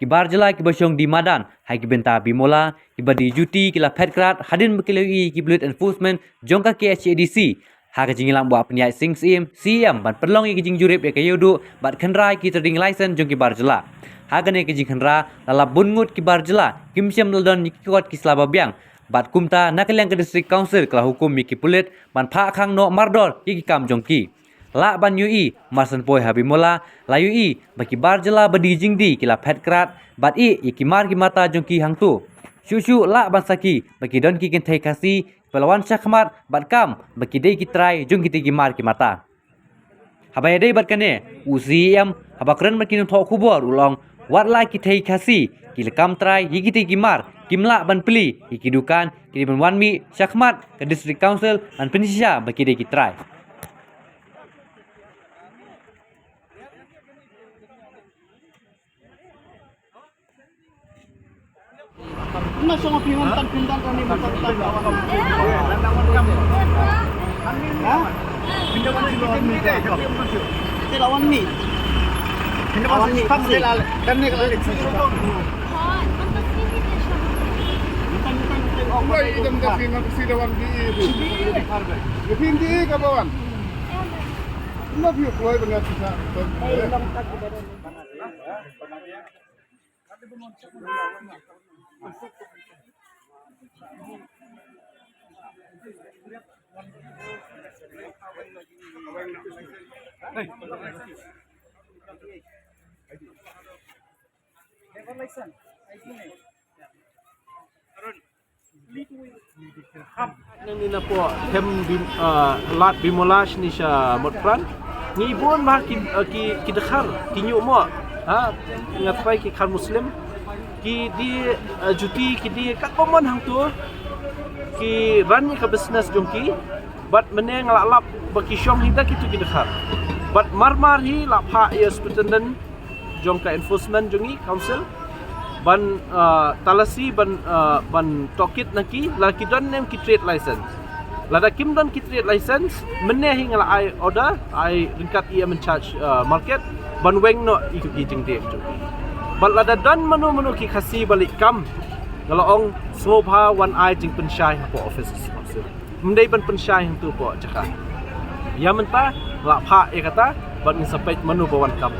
kibar jela kibasyong di Madan hai kibenta bimola kibadi juti kila petkrat hadin bekilui kiblut enforcement jongka KHADC ha kajing ilang buat peniai sing CM ban perlong i kajing jurip ya kayodu bat khenrai ki trading license jong kibar jela ha kane kajing khenra lala bungut kibar jela kimsyam ladon nikot kislaba biang bat kumta nakaliang ke district council kala hukum miki pulit ban pha khang no mardor ki kam jongki la ban yui marsan poi habimola la yui baki bar jela badi jingdi kila petkrat bat ikimar ki mata jongki hangtu shu la ban saki baki don ki kenthai kasi pelawan syakmat bat kam baki dei ki try jong ki mar ki mata habai dei bat kane UCM habakren makin tho khubor ulong wat la ki thai kasi kila kam try yiki ki mar kimla ban pli ikidukan kini ban wanmi syakmat ke district council an penisha baki dei ki try Nah, semua pindah kami bertentang lawan kamu. Pindah ni deh, tapi lawan ni. Pindah ni, kan ni kalau Wah, idam dah pindah ke sini lawan di itu. Pindah ke bawah. Nak yuk, kau banyak susah. Ni na po hem lat bimolash ni siya motpran ni bon ba ki dakhar ki nyu mo ha ngatpai ki khar muslim ki di juti ki di kat pomon hang tu ki ran ka business jongki bat meneng lap baki syong hita ki tu ki dakhar bat marmar hi lap ha ya superintendent jongka enforcement jongi council ban talasi ban tokit naki laki don nem ki trade license lada kim don ki trade license menne hi ngala ai order ai ringkat ia charge market ban weng no iku ki jing de ban lada don manu ki khasi balik kam kalau ong sobha one eye jing pensyai po office council mendai ban pensyai tu po cakap ya menta la pha e kata ban sapait manu bawan kam